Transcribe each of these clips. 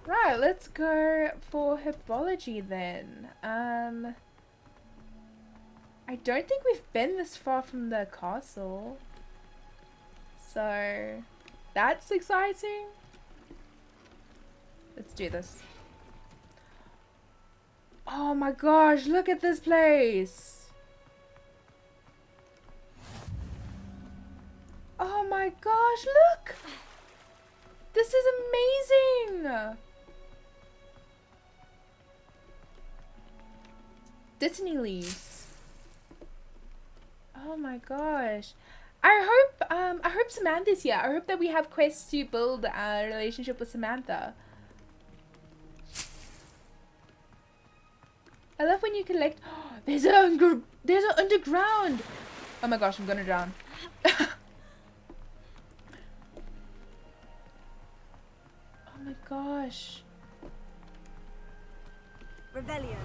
Right, let's go for Herbology then. I don't think we've been this far from the castle. So, that's exciting. Let's do this. Oh my gosh, look at this place. Oh my gosh, look. This is amazing. Disney leaves. Oh my gosh. I hope Samantha's here. I hope that we have quests to build a relationship with Samantha. I love when you collect. Oh, there's an underground. Oh my gosh, I'm gonna drown. Oh my gosh. Revelio.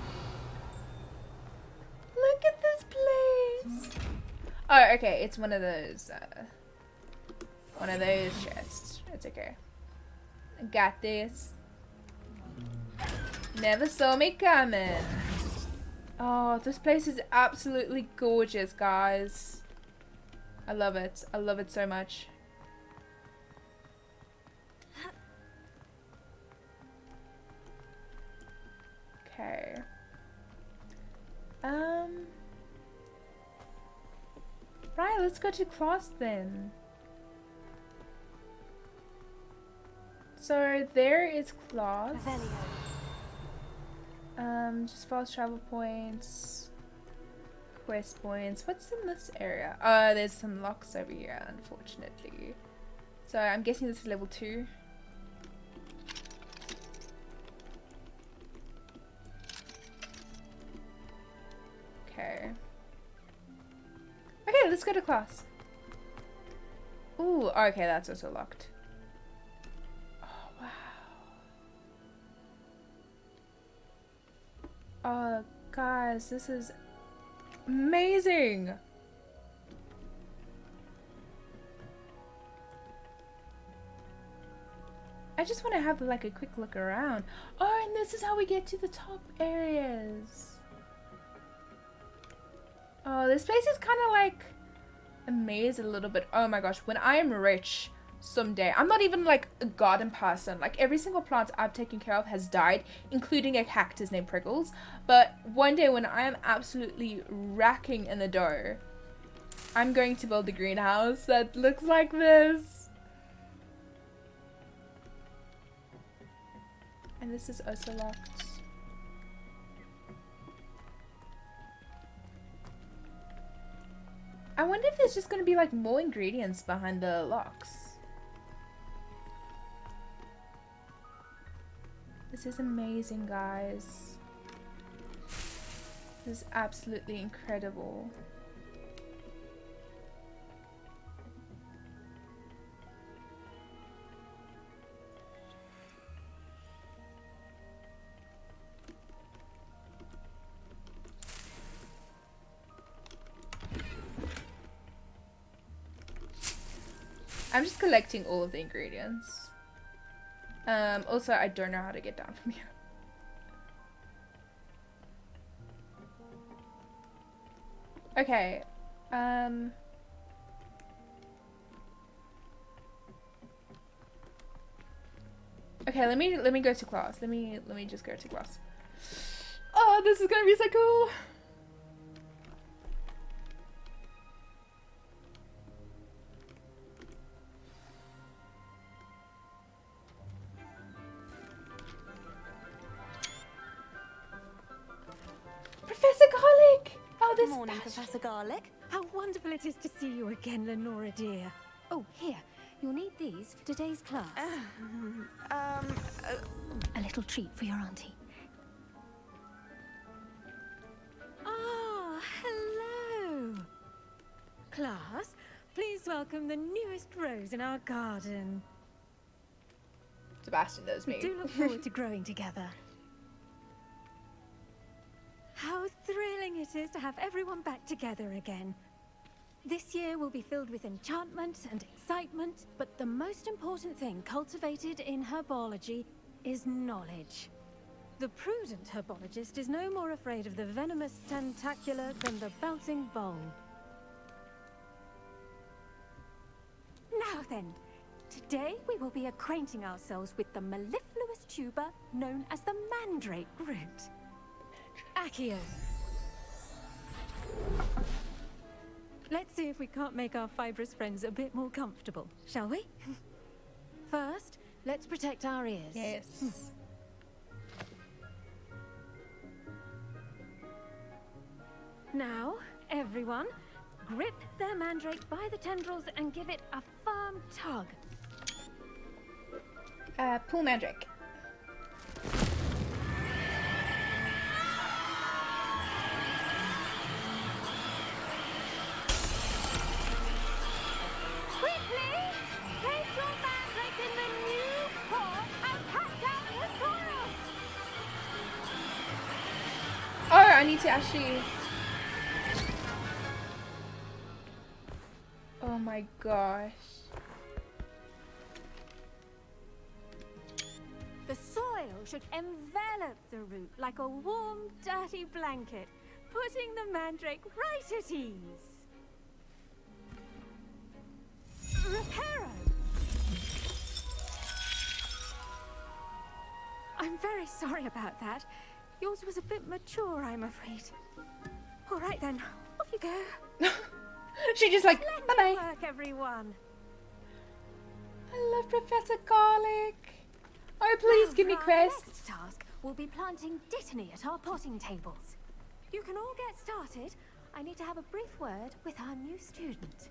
Look at this place. Oh, okay. It's one of those chests. It's okay. I got this. Never saw me coming. Oh, this place is absolutely gorgeous, guys. I love it. I love it so much. Okay. Right, let's go to class then. So there is class. Just fast travel points, quest points. What's in this area? Oh, there's some locks over here, unfortunately. So I'm guessing this is level 2. Okay. Okay, let's go to class. Ooh, okay, that's also locked. Oh, wow. Oh, guys, this is amazing. I just want to have like a quick look around. Oh, and this is how we get to the top areas. Oh, this place is kind of like a maze a little bit. Oh my gosh, when I am rich someday, I'm not even like a garden person. Like every single plant I've taken care of has died, including a cactus named Prickles. But one day when I am absolutely racking in the dough, I'm going to build a greenhouse that looks like this. And this is also locked. I wonder if there's just going to be like more ingredients behind the locks. This is amazing, guys. This is absolutely incredible. I'm just collecting all of the ingredients. Also, I don't know how to get down from here. Okay. Okay, let me go to class. Let me just go to class. Oh, this is gonna be so cool. Professor Garlic! Oh, this Morning, Professor Garlic. How wonderful it is to see you again, Lenora dear. Oh, here. You'll need these for today's class. A little treat for your auntie. Ah, hello. Class, please welcome the newest rose in our garden. Sebastian knows me. We do look forward to growing together. How thrilling it is to have everyone back together again. This year will be filled with enchantment and excitement, but the most important thing cultivated in herbology is knowledge. The prudent herbologist is no more afraid of the venomous tentacular than the bouncing bowl. Now then, today we will be acquainting ourselves with the mellifluous tuber known as the mandrake root. Accio. Let's see if we can't make our fibrous friends a bit more comfortable, shall we? First, let's protect our ears. Yes. Now, everyone, grip their mandrake by the tendrils and give it a firm tug. Pull mandrake. Quickly, place your mandrake in the new pot and cut down the soil. Oh, I need to actually... Oh my gosh. The soil should envelop the root like a warm, dirty blanket, putting the mandrake right at ease. Reparo! I'm very sorry about that. Yours was a bit mature, I'm afraid. All right then, off you go. She just like, Splendid bye-bye. work, everyone. I love Professor Garlic. Oh, please give me For our quests. next task, we'll be planting dittany at our potting tables. You can all get started. I need to have a brief word with our new student.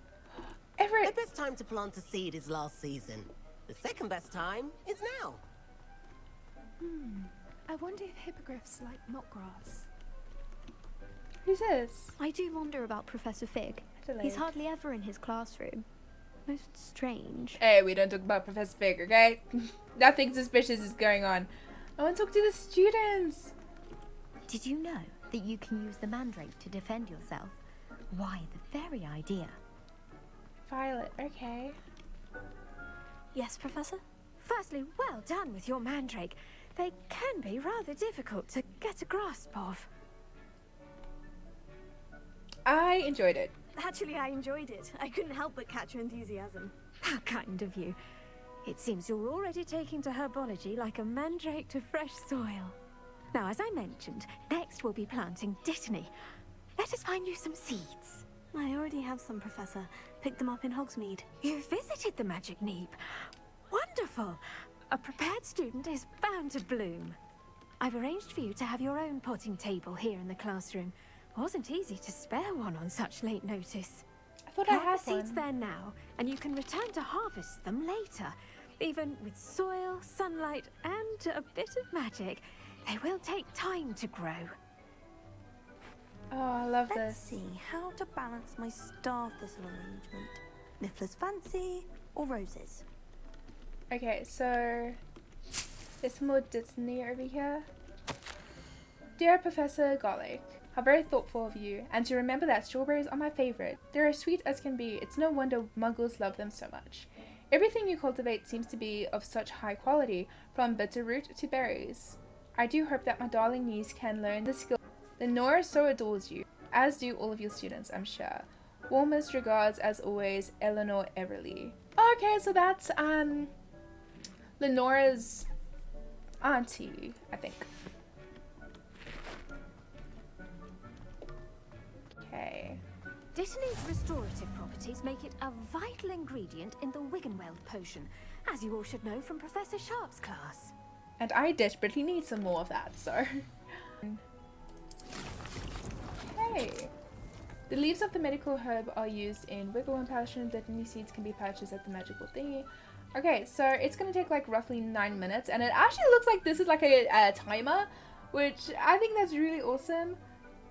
The Everett. best time to plant a seed is last season. The second best time is now. I wonder if hippogriffs like knotgrass. Who's this? I do wonder about Professor Fig. Adelaide. He's hardly ever in his classroom. Most strange. Hey, we don't talk about Professor Fig, okay? Nothing suspicious is going on. I want to talk to the students. Did you know that you can use the mandrake to defend yourself? Why, the very idea. Violet, okay. Yes, Professor? Firstly, well done with your mandrake. They can be rather difficult to get a grasp of. I enjoyed it. Actually, I enjoyed it. I couldn't help but catch your enthusiasm. How kind of you. It seems you're already taking to herbology like a mandrake to fresh soil. Now, as I mentioned, next we'll be planting dittany. Let us find you some seeds. I already have some, Professor. Picked them up in Hogsmeade. You visited the Magic Neep. Wonderful! A prepared student is bound to bloom. I've arranged for you to have your own potting table here in the classroom. Wasn't easy to spare one on such late notice. I thought I Plant had the seeds one. there now, and you can return to harvest them later. Even with soil, sunlight, and a bit of magic, they will take time to grow. Oh, I love Let's this. see how to balance my star thistle arrangement. Niffler's fancy or roses? Okay, so there's some more Disney over here. Dear Professor Garlic, how very thoughtful of you, and to remember that strawberries are my favorite. They're as sweet as can be. It's no wonder muggles love them so much. Everything you cultivate seems to be of such high quality, from bitterroot to berries. I do hope that my darling niece can learn the skill. Lenora so adores you, as do all of your students, I'm sure. Warmest regards, as always, Eleanor Everly. Okay, so that's Lenora's auntie, I think. Okay. Dittany's restorative properties make it a vital ingredient in the Wiggenweld potion, as you all should know from Professor Sharp's class. And I desperately need some more of that, so. Hey. The leaves of the medical herb are used in Wigglewand potion. Dittany seeds can be purchased at the magical thingy. Okay, so it's gonna take like roughly 9 minutes, and it actually looks like this is like a timer, which I think that's really awesome.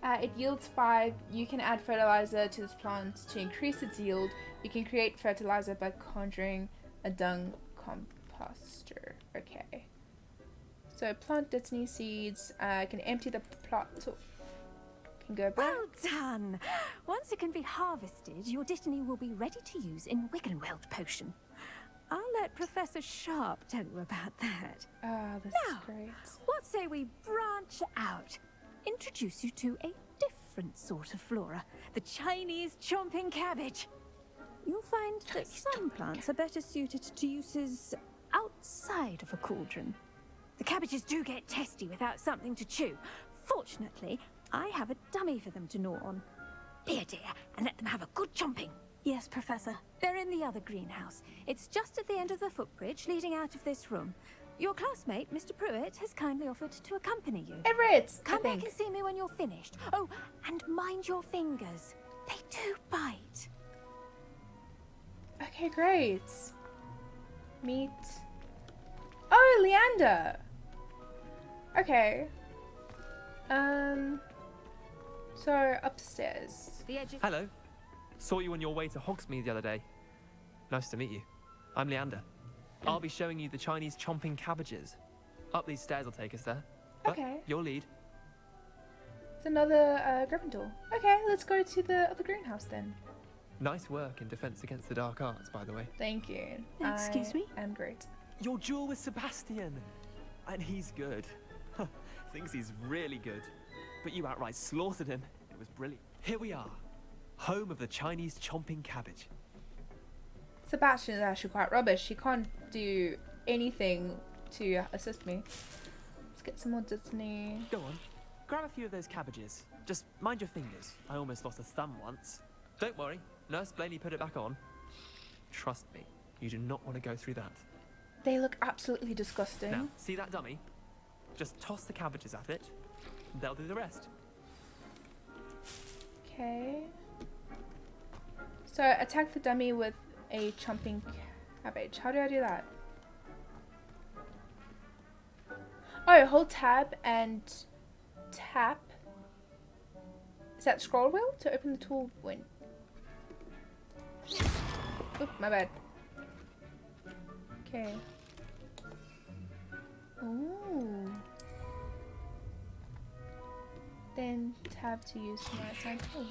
It yields 5. You can add fertilizer to this plant to increase its yield. You can create fertilizer by conjuring a dung composter. Okay. So plant Dittany seeds. Can empty the plot. Can go back. Well done! Once it can be harvested, your Dittany will be ready to use in Wiggenweld potion. I'll let Professor Sharp tell you about that. Ah, the say we branch out. Introduce you to a different sort of flora, the Chinese chomping cabbage. You'll find that some plants are better suited to uses outside of a cauldron. The cabbages do get testy without something to chew. Fortunately, I have a dummy for them to gnaw on. Be a dear and let them have a good chomping. Yes, Professor. They're in the other greenhouse. It's just at the end of the footbridge leading out of this room. Your classmate, Mr. Pruitt, has kindly offered to accompany you. Everett, Come back and see me when you're finished. Oh, and mind your fingers. They do bite. Okay, great. Meet. Oh, Leander. Okay. So upstairs. Hello. Saw you on your way to Hogsmeade the other day. Nice to meet you. I'm Leander. I'll be showing you the Chinese chomping cabbages. Up these stairs will take us there. But Okay. your lead. It's another Gryffindor. Okay, let's go to the other greenhouse then. Nice work in Defense Against the Dark Arts, by the way. Thank you. Excuse me? I'm great. Your duel with Sebastian. And he's good. Thinks he's really good. But you outright slaughtered him. It was brilliant. Here we are. Home of the Chinese chomping cabbage. Sebastian is actually quite rubbish. He can't do anything to assist me. Let's get some more Disney. Go on. Grab a few of those cabbages. Just mind your fingers. I almost lost a thumb once. Don't worry. Nurse Blaney put it back on. Trust me. You do not want to go through that. They look absolutely disgusting. Now, see that dummy? Just toss the cabbages at it. They'll do the rest. Okay. So attack the dummy with a chomping cabbage. How do I do that? Oh, hold tab and tap. Is that scroll wheel to open the tool win? Oop, my bad. Okay. Ooh. Then tab to use the right side tool.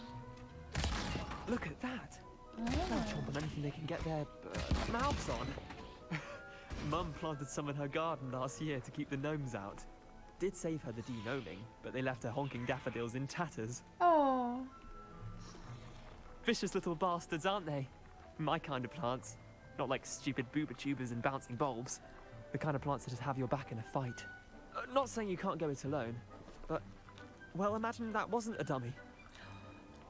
Look at that. They'll Oh. chomp on anything they can get their mouths on. Mum planted some in her garden last year to keep the gnomes out. Did save her the de-gnoming, but they left her honking daffodils in tatters. Oh. Vicious little bastards, aren't they? My kind of plants. Not like stupid booba tubers and bouncing bulbs. The kind of plants that just have your back in a fight. Not saying you can't go it alone, but, well, imagine that wasn't a dummy.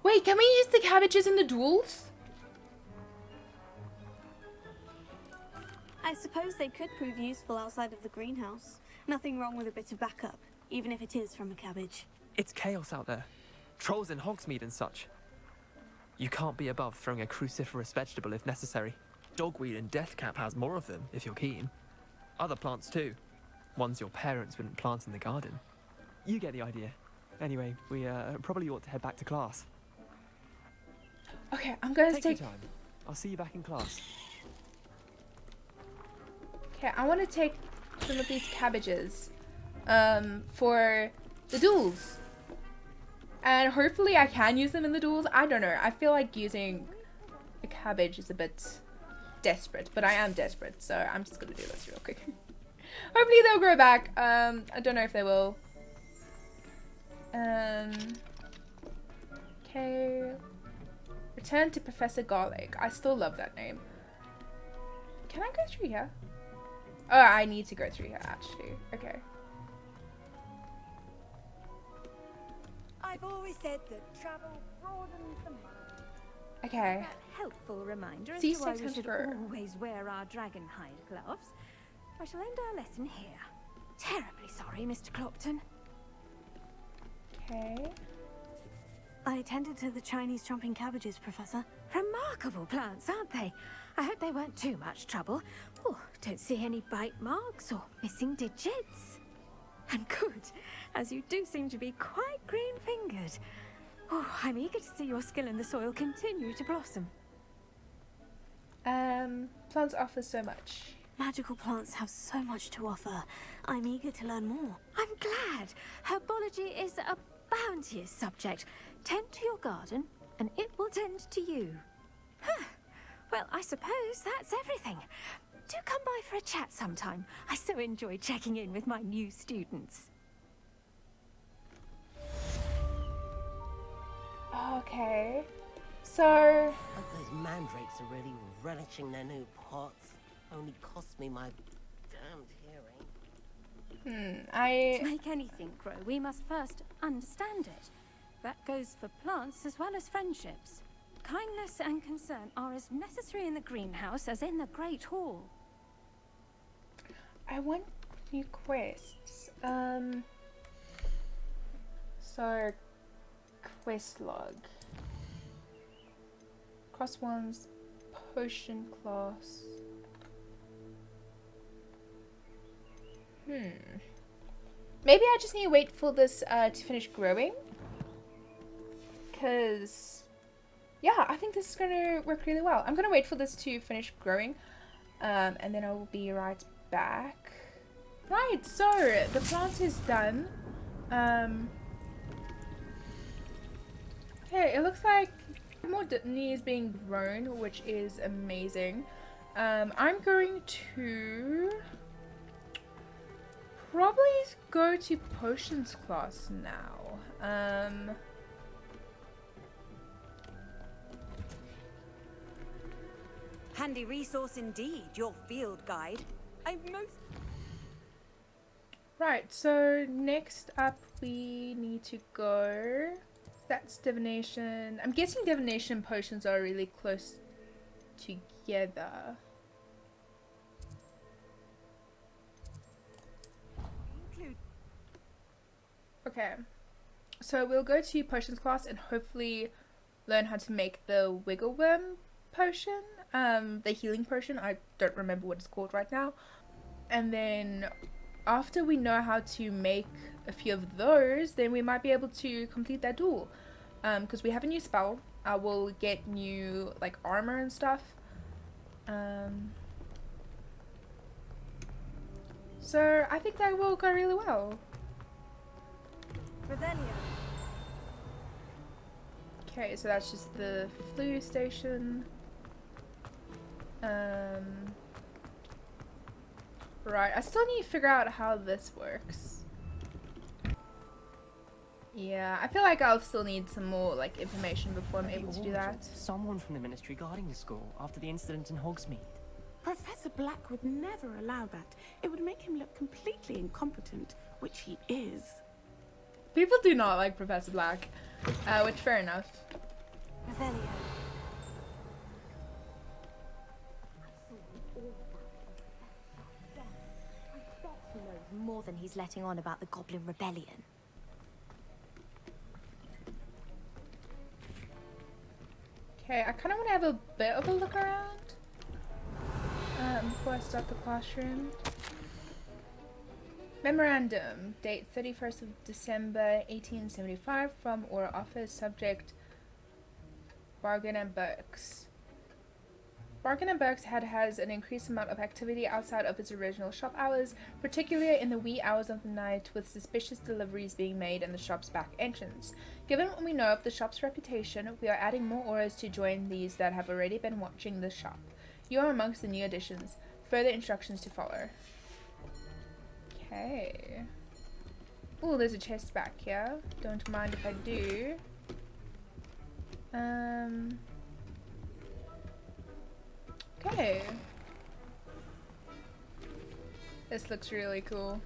Wait, can we use the cabbages in the duels? I suppose they could prove useful outside of the greenhouse. Nothing wrong with a bit of backup, even if it is from a cabbage. It's chaos out there. Trolls in Hogsmeade and such. You can't be above throwing a cruciferous vegetable if necessary. Dogweed and deathcap has more of them, if you're keen. Other plants too. Ones your parents wouldn't plant in the garden. You get the idea. Anyway, we probably ought to head back to class. Okay, I'm going to Take take... your time. I'll see you back in class. Okay, I want to take some of these cabbages for the duels. And hopefully I can use them in the duels. I don't know. I feel like using a cabbage is a bit desperate, but I am desperate, so I'm just going to do this real quick. Hopefully they'll grow back. I don't know if they will. Okay. Return to Professor Garlic. I still love that name. Can I go through here? Oh, I need to go through here, actually. Okay. I've always said that travel broadens the mind. Okay. That helpful reminder as See to why we second should for- always wear our dragon hide gloves. I shall end our lesson here. Terribly sorry, Mr. Clopton. Okay. I attended to the Chinese chomping cabbages, Professor. Remarkable plants, aren't they? I hope they weren't too much trouble. Oh, don't see any bite marks or missing digits. And good, as you do seem to be quite green-fingered. Oh, I'm eager to see your skill in the soil continue to blossom. Plants offer so much. Magical plants have so much to offer. I'm eager to learn more. I'm glad. Herbology is a bounteous subject. Tend to your garden, and it will tend to you. Huh. Well, I suppose that's everything. Do come by for a chat sometime. I so enjoy checking in with my new students. Okay. So, Hope those mandrakes are really relishing their new pots. Only cost me my damned hearing. To make anything grow, we must first understand it. That goes for plants as well as friendships. Kindness and concern are as necessary in the greenhouse as in the Great Hall. I want new quests. So, quest log. Cross one's potion class. Maybe I just need to wait for this to finish growing. Because, yeah, I think this is going to work really well. I'm going to wait for this to finish growing. And then I will be right back. Right, so the plant is done. Okay, it looks like more is being grown, which is amazing. I'm going to probably go to potions class now. Handy resource indeed, your field guide. Right, so next up we need to go. That's divination. I'm guessing divination and potions are really close together. Okay, so we'll go to potions class and hopefully learn how to make the wiggle worm potion, the healing potion. I don't remember what it's called right now. And then after we know how to make a few of those, then we might be able to complete that duel. Because we have a new spell. I will get new like armor and stuff. So I think that will go really well. Okay, so that's just the flu station. Right, I still need to figure out how this works. Yeah, I feel like I'll still need some more like information before I'm able to do that. Someone from the ministry guarding the school after the incident in Hogsmeade. Professor Black would never allow that. It would make him look completely incompetent, which he is. People do not like Professor Black, which fair enough. He knows more than he's letting on about the Goblin Rebellion. Okay, I kind of want to have a bit of a look around before I start the classroom. Memorandum, date 31st of December 1875, from or office, subject Bargain and Burke's. Bargain and Burke's has an increased amount of activity outside of its original shop hours, particularly in the wee hours of the night, with suspicious deliveries being made in the shop's back entrance. Given what we know of the shop's reputation, we are adding more auras to join these that have already been watching the shop. You are amongst the new additions. Further instructions to follow. Okay. Oh, there's a chest back here. Don't mind if I do. Okay. This looks really cool.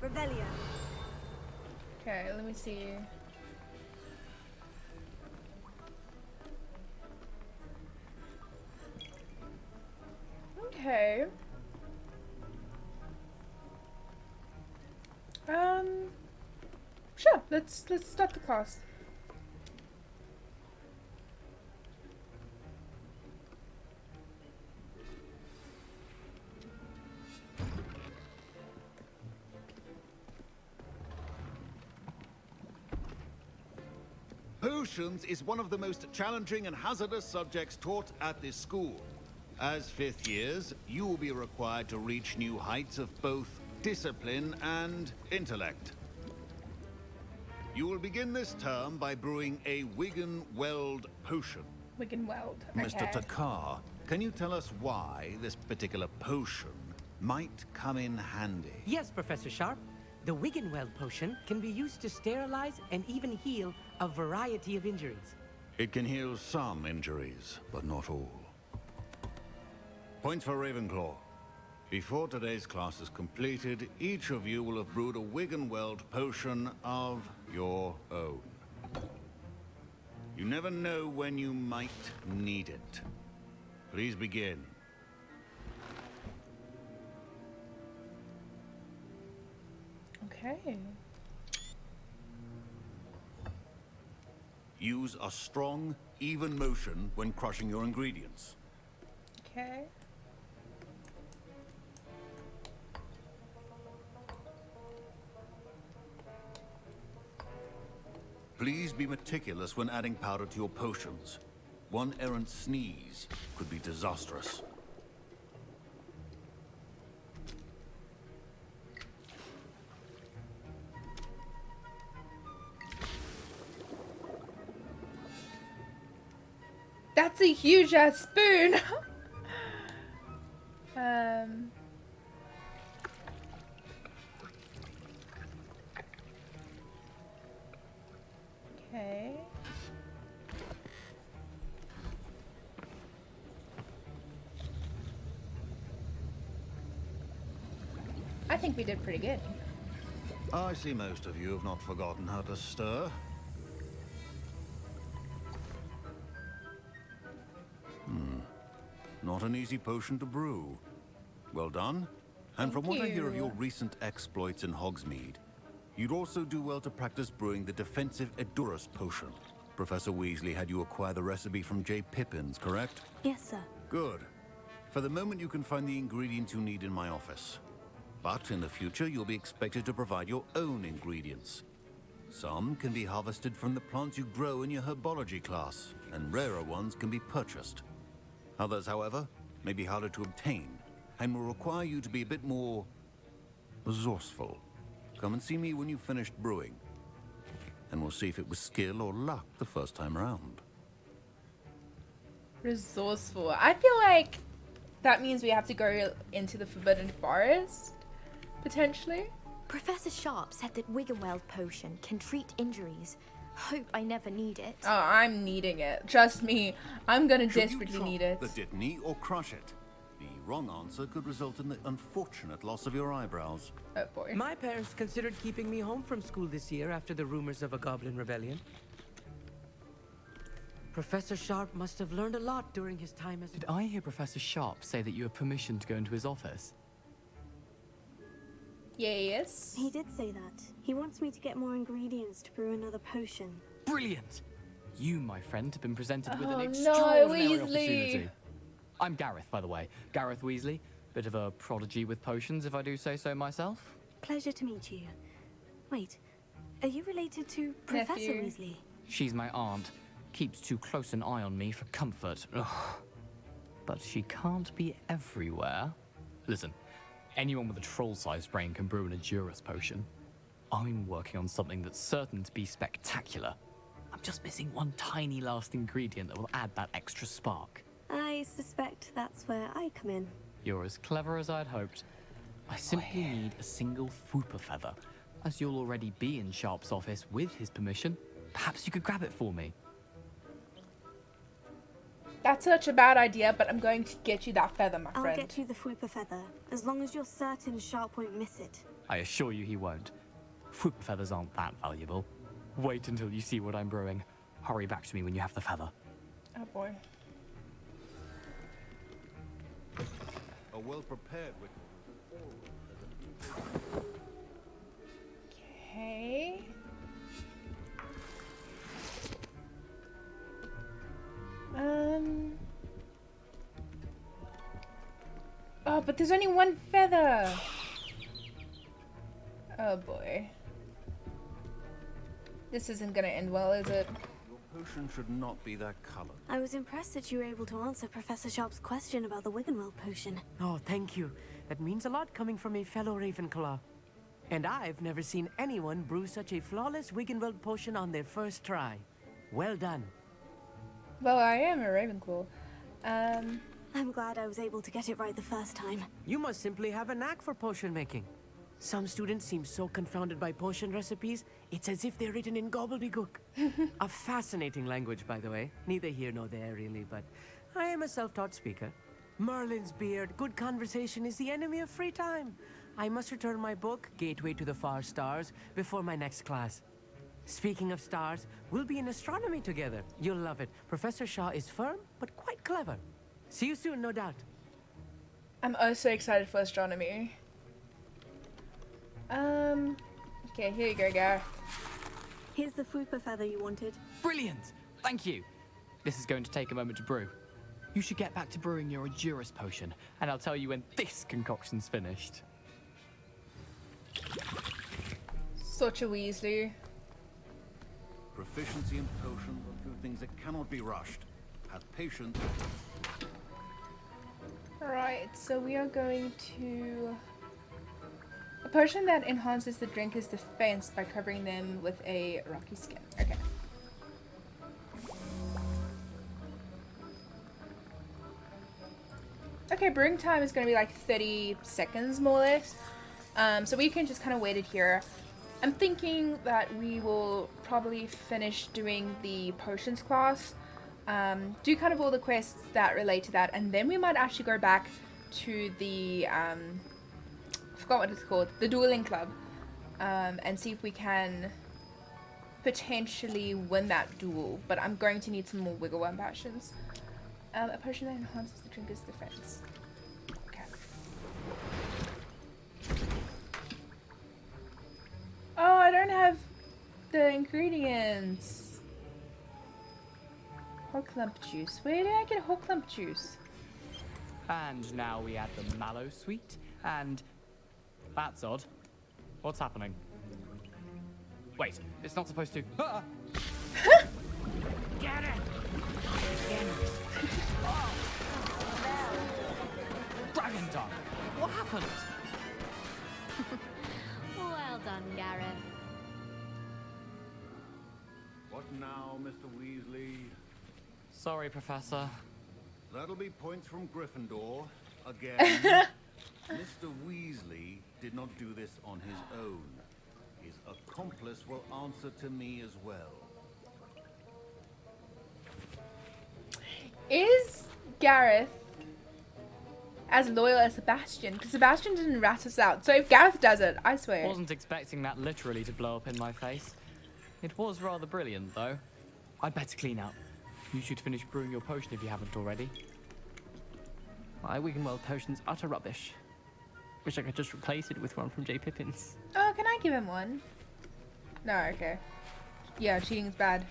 Okay, let me see. Okay. Sure, let's start the class. Potions is one of the most challenging and hazardous subjects taught at this school. As fifth years, you will be required to reach new heights of both discipline and intellect. You will begin this term by brewing a Wiggenweld potion. Wiggenweld, okay. Mr. Takar, can you tell us why this particular potion might come in handy? Yes, Professor Sharp. The Wiggenweld potion can be used to sterilize and even heal a variety of injuries. It can heal some injuries, but not all. Points for Ravenclaw. Before today's class is completed, each of you will have brewed a Wiggenweld potion of your own. You never know when you might need it. Please begin. Okay. Use a strong, even motion when crushing your ingredients. Okay. Please be meticulous when adding powder to your potions. One errant sneeze could be disastrous. That's a huge ass spoon. Okay. I think we did pretty good. I see most of you have not forgotten how to stir. Not an easy potion to brew. Well done. And from what I hear of your recent exploits in Hogsmeade, you'd also do well to practice brewing the defensive Edurus potion. Professor Weasley had you acquire the recipe from J. Pippins, correct? Yes, sir. Good. For the moment, you can find the ingredients you need in my office. But in the future, you'll be expected to provide your own ingredients. Some can be harvested from the plants you grow in your Herbology class, and rarer ones can be purchased. Others, however, may be harder to obtain, and will require you to be a bit more resourceful. Come and see me when you've finished brewing, and we'll see if it was skill or luck the first time around. Resourceful. I feel like that means we have to go into the Forbidden Forest, potentially. Professor Sharp said that Wiggenweld potion can treat injuries. Hope I never need it. Oh, I'm needing it. Trust me, I'm gonna Should desperately you need chop it. the dittany or crush it? The wrong answer could result in the unfortunate loss of your eyebrows. Oh boy. My parents considered keeping me home from school this year after the rumors of a goblin rebellion. Professor Sharp must have learned a lot during his time as... Did I hear Professor Sharp say that you have permission to go into his office? Yes. He did say that. He wants me to get more ingredients to brew another potion. Brilliant! You, my friend, have been presented with Oh, an no, extraordinary Weasley. opportunity. I'm Garreth, by the way. Garreth Weasley. Bit of a prodigy with potions, if I do say so myself. Pleasure to meet you. Wait, are you related to Professor Weasley? She's my aunt. Keeps too close an eye on me for comfort. Ugh. But she can't be everywhere. Listen, anyone with a troll-sized brain can brew an Edurus potion. I'm working on something that's certain to be spectacular. I'm just missing one tiny last ingredient that will add that extra spark. I suspect that's where I come in. You're as clever as I'd hoped. I simply need a single Fooper feather. As you'll already be in Sharp's office with his permission, perhaps you could grab it for me. That's such a bad idea, but I'm going to get you that feather, my I'll friend. get you the Fwooper feather, as long as you're certain Sharp won't miss it. I assure you he won't. Fooper feathers aren't that valuable. Wait until you see what I'm brewing. Hurry back to me when you have the feather. Oh boy. A well-prepared with... Okay. Oh, but there's only one feather. Oh boy. This isn't gonna end well, is it? Your potion should not be that color. I was impressed that you were able to answer Professor Sharp's question about the Wiggenweld potion. Oh, thank you. That means a lot coming from a fellow Ravenclaw. And I've never seen anyone brew such a flawless Wiggenweld potion on their first try. Well done. Well, I am a Ravenclaw. I'm glad I was able to get it right the first time. You must simply have a knack for potion making. Some students seem so confounded by potion recipes, it's as if they're written in gobbledygook. A fascinating language, by the way. Neither here nor there, really, but I am a self-taught speaker. Merlin's beard, good conversation is the enemy of free time. I must return my book, Gateway to the Far Stars, before my next class. Speaking of stars, we'll be in astronomy together. You'll love it. Professor Shaw is firm, but quite clever. See you soon, no doubt. I'm also excited for astronomy. Okay, here you go, Garreth. Here's the Fupa feather you wanted. Brilliant! Thank you! This is going to take a moment to brew. You should get back to brewing your Edurus potion, and I'll tell you when this concoction's finished. Such a Weasley. Proficiency in potions are two things that cannot be rushed. Have patience. Alright, so we are going to... A potion that enhances the drinker's defense by covering them with a rocky skin. Okay. Okay, brewing time is going to be like 30 seconds more or less. So we can just kind of wait it here. I'm thinking that we will probably finish doing the potions class. Do kind of all the quests that relate to that, and then we might actually go back to the I forgot what it's called, the dueling club, and see if we can potentially win that duel. But I'm going to need some more wiggle worm potions. A potion that enhances the drinker's defense. Okay. Oh, I don't have the ingredients. Hog clump juice. Where did I get hog clump juice? And now we add the mallow sweet, and... That's odd. What's happening? Wait, it's not supposed to... Ah! Get it! Oh. Dragon tongue! What happened? Well done, Garreth. What now, Mr. Weasley? Sorry, Professor. That'll be points from Gryffindor. Again. Mr. Weasley did not do this on his own. His accomplice will answer to me as well. Is Garreth as loyal as Sebastian? Because Sebastian didn't rat us out. So if Garreth does it, I swear. Wasn't expecting that literally to blow up in my face. It was rather brilliant, though. I'd better clean up. You should finish brewing your potion if you haven't already. My Wiggenweld potion's utter rubbish. Wish I could just replace it with one from J. Pippin's. Oh, can I give him one? No, okay. Yeah, cheating's bad.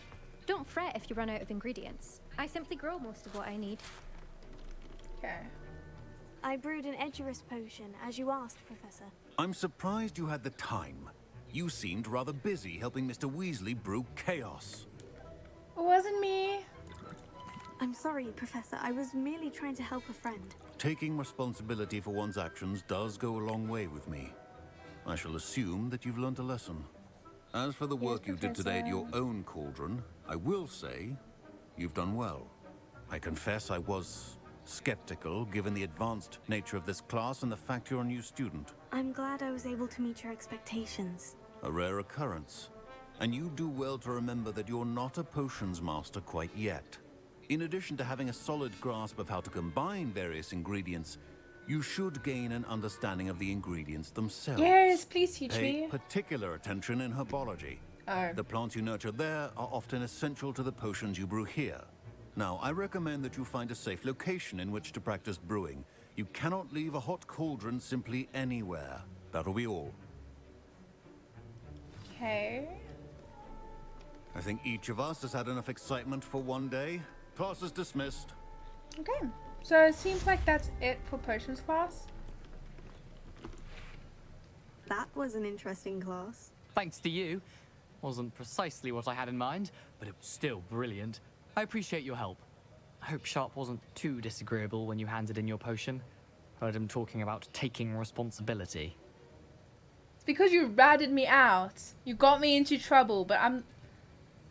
Don't fret if you run out of ingredients. I simply grow most of what I need. Okay. I brewed an Edurus potion, as you asked, Professor. I'm surprised you had the time. You seemed rather busy helping Mr. Weasley brew chaos. It wasn't me. I'm sorry, Professor. I was merely trying to help a friend. Taking responsibility for one's actions does go a long way with me. I shall assume that you've learnt a lesson. As for the work you did today at your own cauldron, I will say you've done well. I confess I was skeptical given the advanced nature of this class and the fact you're a new student. I'm glad I was able to meet your expectations. A rare occurrence. And you do well to remember that you're not a potions master quite yet. In addition to having a solid grasp of how to combine various ingredients, you should gain an understanding of the ingredients themselves. Yes, please teach Pay me. particular attention in herbology. Oh. The plants you nurture there are often essential to the potions you brew here. Now, I recommend that you find a safe location in which to practice brewing. You cannot leave a hot cauldron simply anywhere. That'll be all. Okay. I think each of us has had enough excitement for one day. Class is dismissed. Okay. So it seems like that's it for potions class. That was an interesting class. Thanks to you. Wasn't precisely what I had in mind, but it was still brilliant. I appreciate your help. I hope Sharp wasn't too disagreeable when you handed in your potion. Heard him talking about taking responsibility. It's because you ratted me out. You got me into trouble, but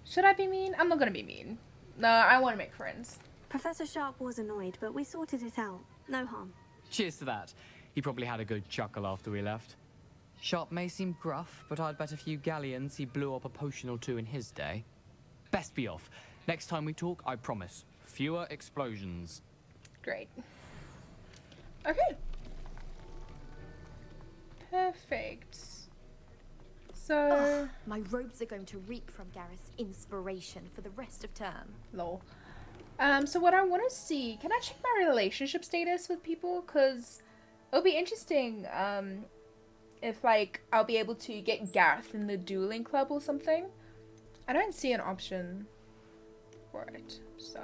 should I be mean? I'm not gonna be mean. No, I want to make friends. Professor Sharp was annoyed, but we sorted it out. No harm. Cheers to that. He probably had a good chuckle after we left. Sharp may seem gruff, but I'd bet a few galleons he blew up a potion or two in his day. Best be off. Next time we talk, I promise. Fewer explosions. Great. Okay. Perfect. So... my robes are going to reek from Gareth's inspiration for the rest of term. Lol. So what I want to see... Can I check my relationship status with people? Because it'll be interesting, if, like, I'll be able to get Garreth in the dueling club or something. I don't see an option for it, so...